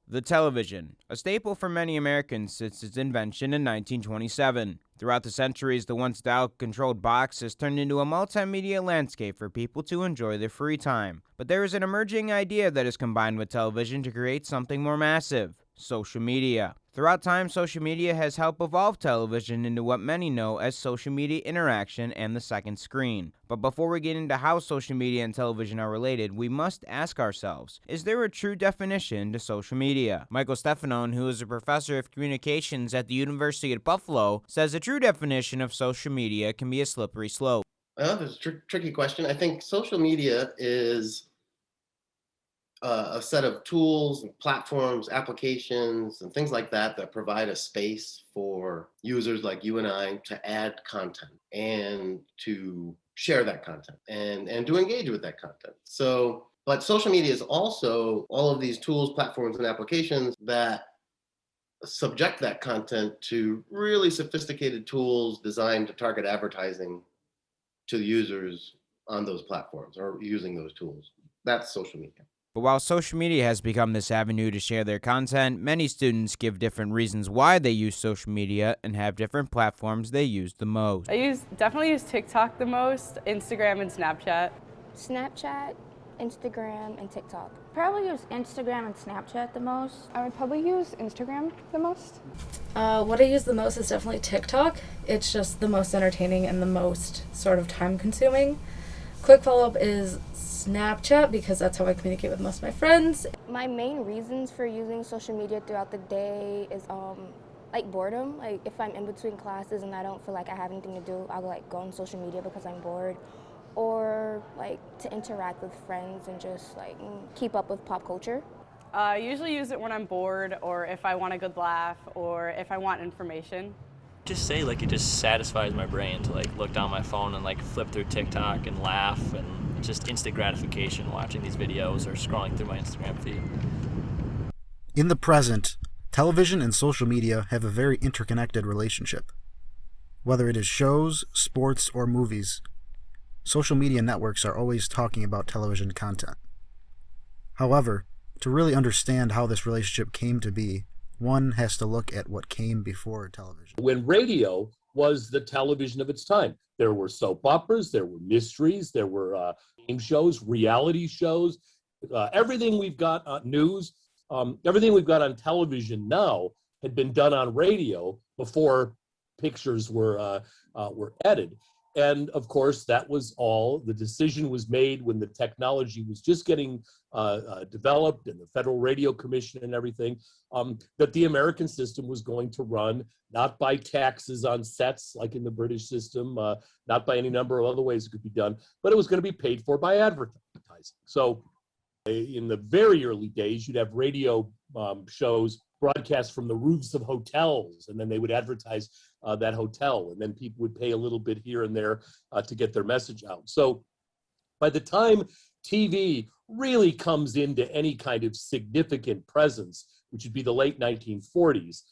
The television, a staple for many Americans since its invention in 1927. Throughout the centuries, the once dial-controlled box has turned into a multimedia landscape for people to enjoy their free time. But there is an emerging idea that is combined with television to create something more massive: social media. Throughout time, social media has helped evolve television into what many know as social media interaction and the second screen. But before we get into how social media and television are related, we must ask ourselves, is there a true definition to social media? Michael Stefanone, who is a professor of communications at the University of Buffalo, says a true definition of social media can be a slippery slope. Well, that's a tricky question. I think social media is a set of tools and platforms, applications, and things like that that provide a space for users like you and I to add content and to share that content and to engage with that content. So, but social media is also all of these tools, platforms, and applications that subject that content to really sophisticated tools designed to target advertising to the users on those platforms or using those tools. That's social media. But while social media has become this avenue to share their content, many students give different reasons why they use social media and have different platforms they use the most. I definitely use TikTok the most, Instagram and Snapchat. Snapchat, Instagram, and TikTok. Probably use Instagram and Snapchat the most. I would probably use Instagram the most. What I use the most is definitely TikTok. It's just the most entertaining and the most sort of time consuming. Quick follow-up is Snapchat because that's how I communicate with most of my friends. My main reasons for using social media throughout the day is like boredom. Like if I'm in between classes and I don't feel like I have anything to do, I'll go on social media because I'm bored. Or like to interact with friends and just like keep up with pop culture. I usually use it when I'm bored or if I want a good laugh or if I want information. Just say it just satisfies my brain to look down my phone and flip through TikTok and laugh, and just instant gratification watching these videos or scrolling through my Instagram feed. In the present, television and social media have a very interconnected relationship. Whether it is shows, sports, or movies, social media networks are always talking about television content. However, to really understand how this relationship came to be, one has to look at what came before television. When radio was the television of its time, there were soap operas, there were mysteries, there were game shows, reality shows, everything we've got on news, everything we've got on television now had been done on radio before pictures were added. And of course, that was all. The decision was made when the technology was just getting developed, and the Federal Radio Commission and everything, that the American system was going to run not by taxes on sets like in the British system, not by any number of other ways it could be done, but it was going to be paid for by advertising. So in the very early days, you'd have radio shows broadcast from the roofs of hotels, and then they would advertise that hotel, and then people would pay a little bit here and there to get their message out. So by the time TV really comes into any kind of significant presence, which would be the late 1940s,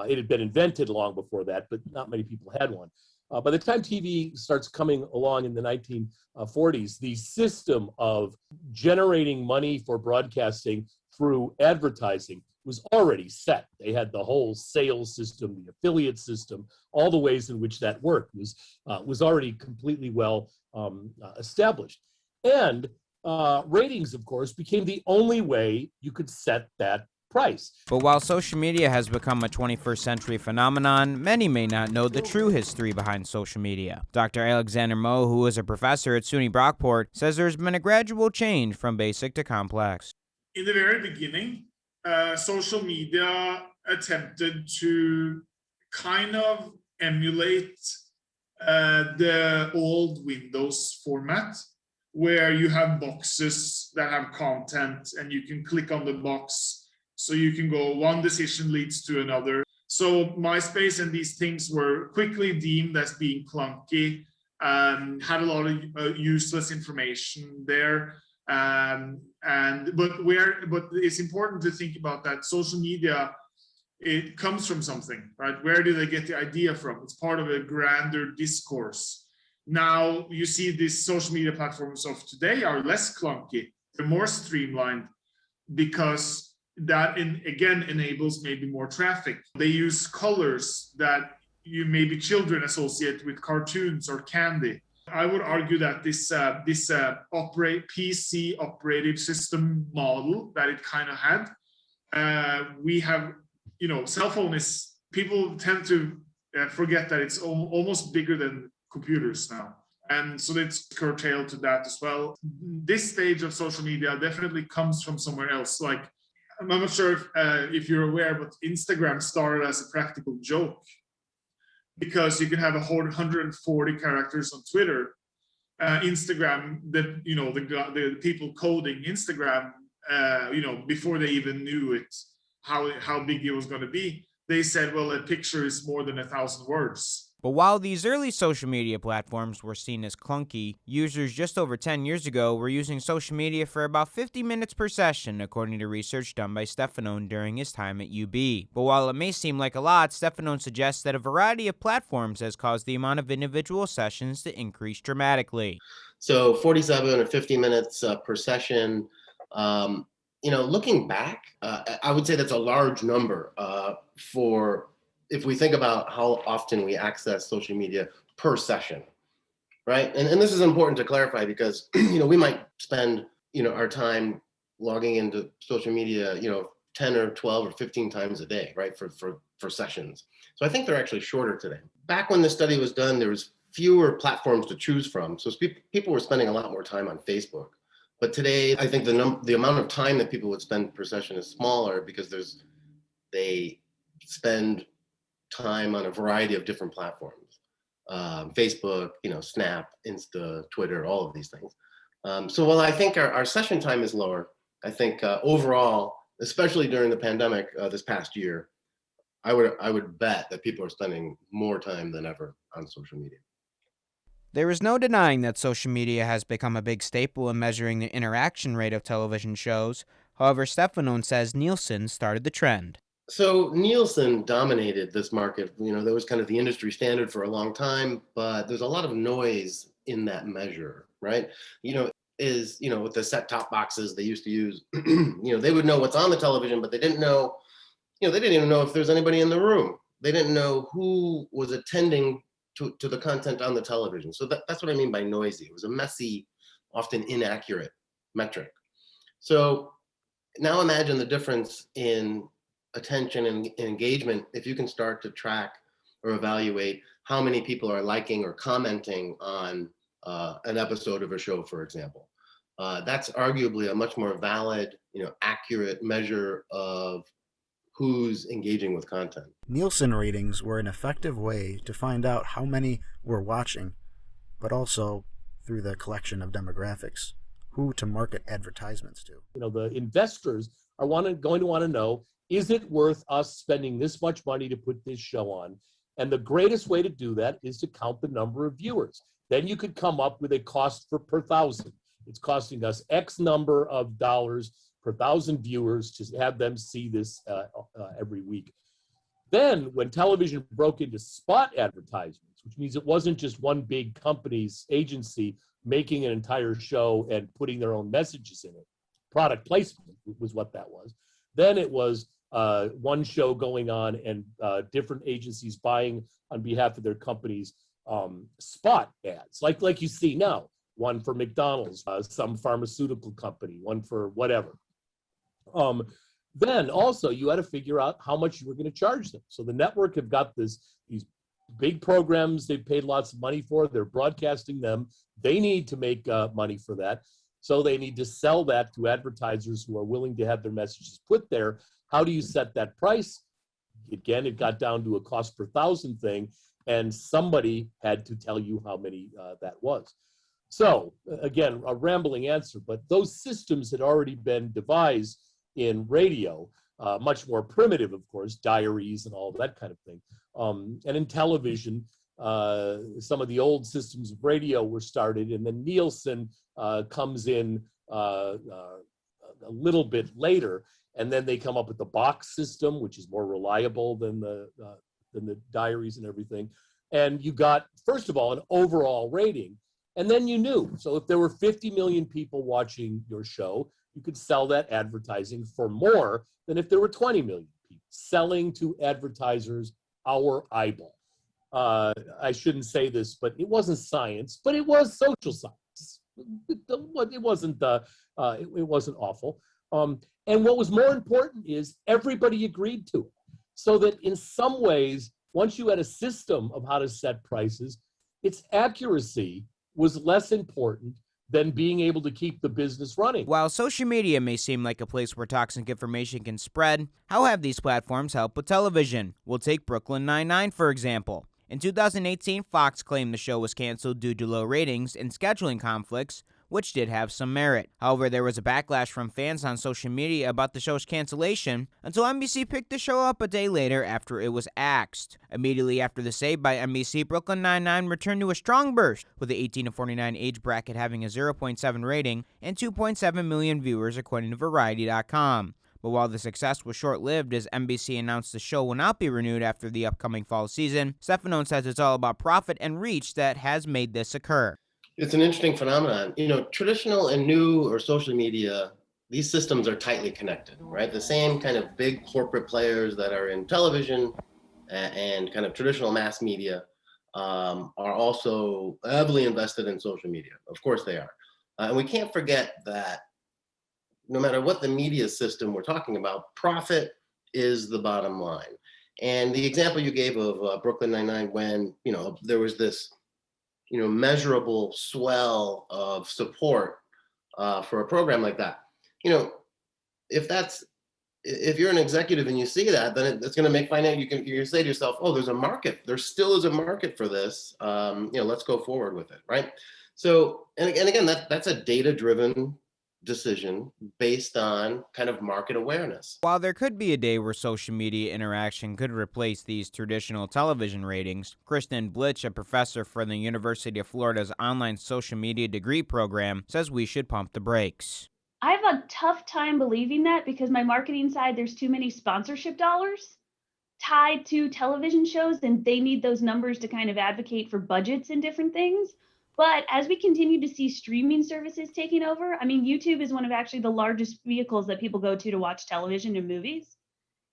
it had been invented long before that, but not many people had one. By the time TV starts coming along in the 1940s, the system of generating money for broadcasting through advertising was already set. They had the whole sales system, the affiliate system, all the ways in which that worked was already completely well established. And ratings, of course, became the only way you could set that price. But while social media has become a 21st century phenomenon, many may not know the true history behind social media. Dr. Alexander Moe, who is a professor at SUNY Brockport, says there's been a gradual change from basic to complex. In the very beginning, social media attempted to kind of emulate the old Windows format, where you have boxes that have content and you can click on the box. So you can go, one decision leads to another. So MySpace and these things were quickly deemed as being clunky, had a lot of useless information there. But it's important to think about that social media, it comes from something, right? Where do they get the idea from? It's part of a grander discourse. Now you see these social media platforms of today are less clunky, they're more streamlined, because that again enables maybe more traffic. They use colors that you maybe children associate with cartoons or candy. I would argue that this PC operative system model that it kind of had, we have, cell phone is, people tend to forget that it's almost bigger than computers now. And so it's curtailed to that as well. This stage of social media definitely comes from somewhere else. Like, I'm not sure if you're aware, but Instagram started as a practical joke, because you can have 140 characters on Twitter. Instagram, the people coding Instagram, before they even knew it, how big it was going to be, they said, well, a picture is more than 1,000 words. But while these early social media platforms were seen as clunky, users just over 10 years ago were using social media for about 50 minutes per session, according to research done by Stefanone during his time at UB. But while it may seem like a lot, Stefanone suggests that a variety of platforms has caused the amount of individual sessions to increase dramatically. So 47 or 50 minutes per session. Looking back, I would say that's a large number if we think about how often we access social media per session, right? And this is important to clarify, because, we might spend, our time logging into social media, 10 or 12 or 15 times a day, right? For sessions. So I think they're actually shorter today. Back when the study was done, there was fewer platforms to choose from. So people were spending a lot more time on Facebook. But today, I think the amount of time that people would spend per session is smaller, because they spend time on a variety of different platforms, Facebook, Snap, Insta, Twitter, all of these things. So while I think our session time is lower, I think overall, especially during the pandemic this past year, I would bet that people are spending more time than ever on social media. There is no denying that social media has become a big staple in measuring the interaction rate of television shows. However, Stefanone says Nielsen started the trend. So Nielsen dominated this market. That was kind of the industry standard for a long time, but there's a lot of noise in that measure, right? With the set-top boxes they used to use, they would know what's on the television, but they didn't know, they didn't even know if there's anybody in the room. They didn't know who was attending to the content on the television. So that's what I mean by noisy. It was a messy, often inaccurate metric. So now imagine the difference in attention and engagement if you can start to track or evaluate how many people are liking or commenting on an episode of a show, for example. That's arguably a much more valid, accurate measure of who's engaging with content. Nielsen ratings were an effective way to find out how many were watching, but also through the collection of demographics, who to market advertisements to. The investors are going to want to know, is it worth us spending this much money to put this show on? And the greatest way to do that is to count the number of viewers. Then you could come up with a cost per thousand. It's costing us X number of dollars per thousand viewers to have them see this every week. Then when television broke into spot advertisements, which means it wasn't just one big company's agency making an entire show and putting their own messages in it, product placement was what that was. Then it was one show going on and different agencies buying on behalf of their companies spot ads, like you see now, one for McDonald's, some pharmaceutical company, one for whatever. Then also you had to figure out how much you were going to charge them. So the network have got these big programs they've paid lots of money for. They're broadcasting them. They need to make money for that. So they need to sell that to advertisers who are willing to have their messages put there. How do you set that price? Again, it got down to a cost per thousand thing, and somebody had to tell you how many that was. So again, a rambling answer, but those systems had already been devised in radio, much more primitive, of course, diaries and all that kind of thing. And in television, some of the old systems of radio were started, and then Nielsen comes in a little bit later, and then they come up with the box system, which is more reliable than the diaries and everything. And you got, first of all, an overall rating, and then you knew. So if there were 50 million people watching your show, you could sell that advertising for more than if there were 20 million people selling to advertisers our eyeball. I shouldn't say this, but it wasn't science, but it was social science. It wasn't awful. And what was more important is everybody agreed to it. So that in some ways, once you had a system of how to set prices, its accuracy was less important than being able to keep the business running. While social media may seem like a place where toxic information can spread, how have these platforms helped with television? We'll take Brooklyn Nine-Nine, for example. In 2018, Fox claimed the show was canceled due to low ratings and scheduling conflicts, which did have some merit. However, there was a backlash from fans on social media about the show's cancellation until NBC picked the show up a day later after it was axed. Immediately after the save by NBC, Brooklyn Nine-Nine returned to a strong burst, with the 18 to 49 age bracket having a 0.7 rating and 2.7 million viewers according to Variety.com. But while the success was short-lived as NBC announced the show will not be renewed after the upcoming fall season, Stefano says it's all about profit and reach that has made this occur. It's an interesting phenomenon. Traditional and new or social media, these systems are tightly connected, right? The same kind of big corporate players that are in television and kind of traditional mass media are also heavily invested in social media. Of course they are. And we can't forget that no matter what the media system we're talking about, profit is the bottom line. And the example you gave of Brooklyn Nine-Nine, when there was this measurable swell of support for a program like that, if you're an executive and you see that, then it's going to make finance. You can say to yourself, oh, there's a market. There still is a market for this. Let's go forward with it, right? So, and again, that's a data-driven decision based on kind of market awareness. While there could be a day where social media interaction could replace these traditional television ratings, Kristen Blitch, a professor for the University of Florida's online social media degree program, says we should pump the brakes. I have a tough time believing that because my marketing side, there's too many sponsorship dollars tied to television shows, and they need those numbers to kind of advocate for budgets and different things. But as we continue to see streaming services taking over, YouTube is one of actually the largest vehicles that people go to watch television and movies.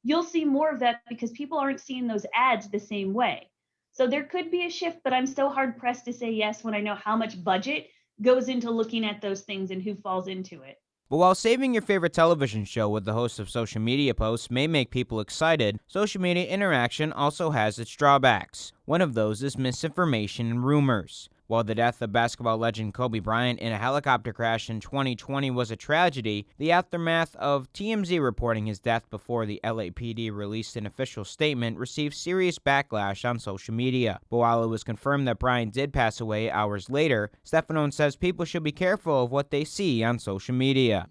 You'll see more of that because people aren't seeing those ads the same way. So there could be a shift, but I'm still hard pressed to say yes when I know how much budget goes into looking at those things and who falls into it. But while saving your favorite television show with the host of social media posts may make people excited, social media interaction also has its drawbacks. One of those is misinformation and rumors. While the death of basketball legend Kobe Bryant in a helicopter crash in 2020 was a tragedy, the aftermath of TMZ reporting his death before the LAPD released an official statement received serious backlash on social media. But while it was confirmed that Bryant did pass away hours later, Stefano says people should be careful of what they see on social media.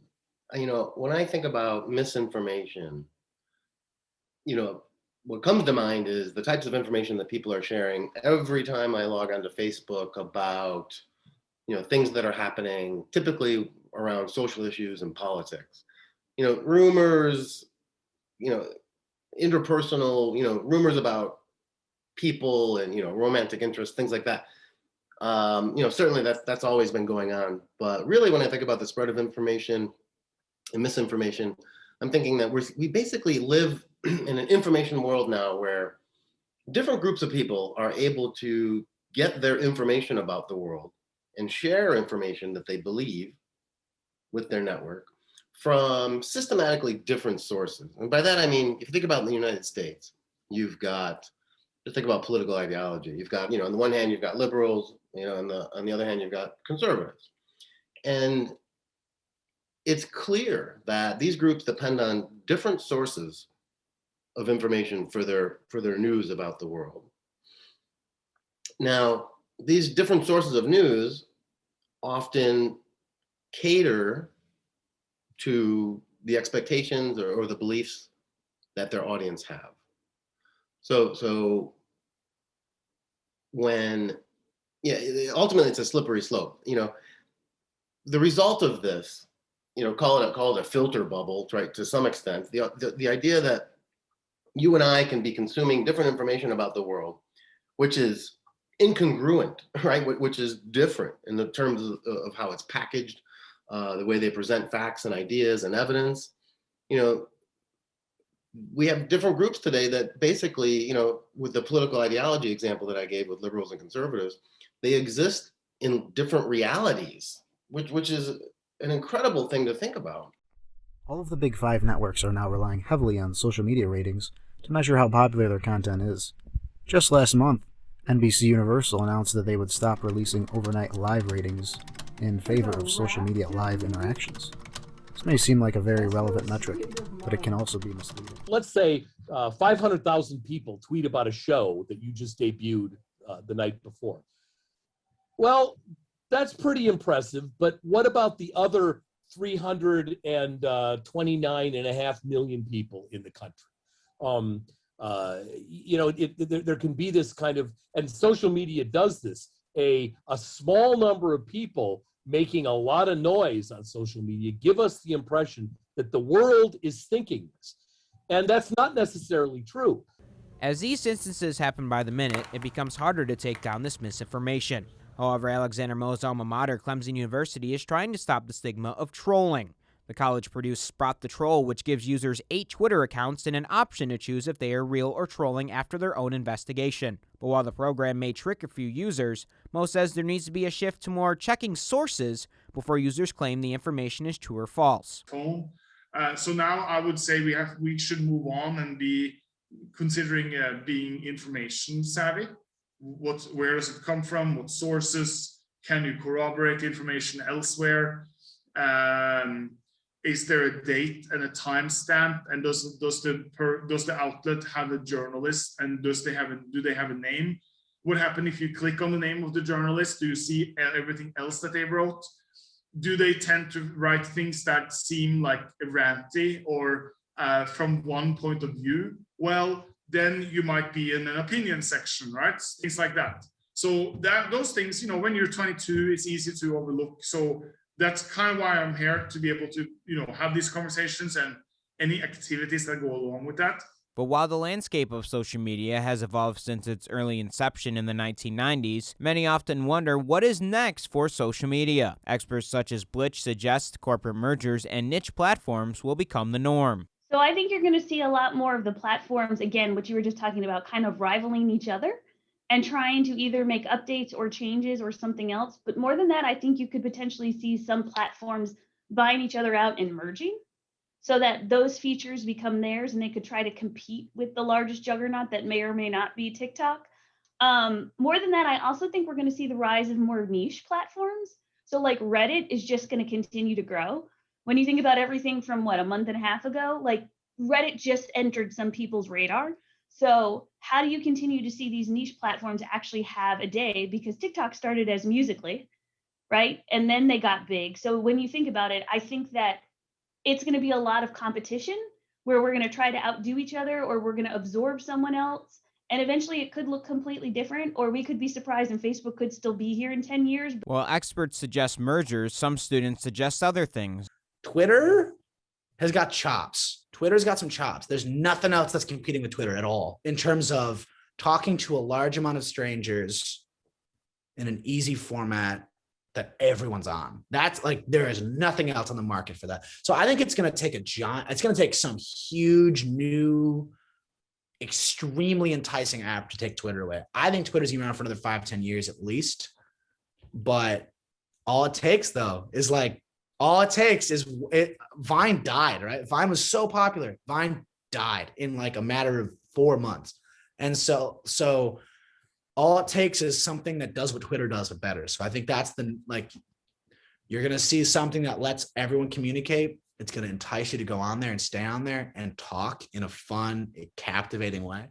When I think about misinformation, what comes to mind is the types of information that people are sharing every time I log onto Facebook about, things that are happening, typically around social issues and politics. Rumors, interpersonal, rumors about people and, romantic interests, things like that. Certainly that's always been going on. But really, when I think about the spread of information and misinformation, I'm thinking that we basically live in an information world now where different groups of people are able to get their information about the world and share information that they believe with their network from systematically different sources. And by that, I mean, if you think about the United States, just think about political ideology. You've got, on the one hand, you've got liberals, on the other hand, you've got conservatives. And it's clear that these groups depend on different sources of information for their news about the world. Now, these different sources of news often cater to the expectations or the beliefs that their audience have. So when, ultimately it's a slippery slope. The result of this, call it a filter bubble, right? To some extent, the idea that you and I can be consuming different information about the world, which is incongruent, right? Which is different in the terms of how it's packaged, the way they present facts and ideas and evidence. You know, we have different groups today that basically, you know, with the political ideology example that I gave with liberals and conservatives, they exist in different realities, which is an incredible thing to think about. All of the big five networks are now relying heavily on social media ratings to measure how popular their content is. Just last month, NBC Universal announced that they would stop releasing overnight live ratings in favor of social media live interactions. This may seem like a very relevant metric, but it can also be misleading. Let's say 500,000 people tweet about a show that you just debuted the night before. Well, that's pretty impressive, but what about the other 329.5 million people in the country? You know, there can be this kind of, and social media does this, a small number of people making a lot of noise on social media give us the impression that the world is thinking this. And that's not necessarily true. As these instances happen by the minute, it becomes harder to take down this misinformation. However, Alexander Moe's alma mater, Clemson University, is trying to stop the stigma of trolling. The college produced Spot the Troll, which gives users 8 Twitter accounts and an option to choose if they are real or trolling after their own investigation. But while the program may trick a few users, Moe says there needs to be a shift to more checking sources before users claim the information is true or false. So now I would say we should move on and be considering being information savvy. Where does it come from? What sources? Can you corroborate information elsewhere? Is there a date and a timestamp? And does the outlet have a journalist? And do they have a name? What happens if you click on the name of the journalist? Do you see everything else that they wrote? Do they tend to write things that seem like ranty or from one point of view? Well, then you might be in an opinion section, right? Things like that. So those things, you know, when you're 22, it's easy to overlook. So that's kind of why I'm here, to be able to, you know, have these conversations and any activities that go along with that. But while the landscape of social media has evolved since its early inception in the 1990s, many often wonder what is next for social media. Experts such as Blitch suggest corporate mergers and niche platforms will become the norm. So I think you're going to see a lot more of the platforms, again, what you were just talking about, kind of rivaling each other and trying to either make updates or changes or something else. But more than that, I think you could potentially see some platforms buying each other out and merging so that those features become theirs and they could try to compete with the largest juggernaut that may or may not be TikTok. More than that, I also think we're going to see the rise of more niche platforms. So like Reddit is just going to continue to grow. When you think about everything from a month and a half ago, like Reddit just entered some people's radar. So how do you continue to see these niche platforms actually have a day? Because TikTok started as Musical.ly, right? And then they got big. So when you think about it, I think that it's going to be a lot of competition where we're going to try to outdo each other or we're going to absorb someone else. And eventually it could look completely different, or we could be surprised and Facebook could still be here in 10 years. While experts suggest mergers, some students suggest other things. Twitter has got chops. Twitter's got some chops. There's nothing else that's competing with Twitter at all in terms of talking to a large amount of strangers in an easy format that everyone's on. That's like, there is nothing else on the market for that. So I think it's going to take it's going to take some huge new, extremely enticing app to take Twitter away. I think Twitter's going to be around for another 5-10 years at least. But all it takes is Vine died, right? Vine was so popular. Vine died in like a matter of 4 months. And so all it takes is something that does what Twitter does, but better. So I think that's you're going to see something that lets everyone communicate. It's going to entice you to go on there and stay on there and talk in a fun, captivating way.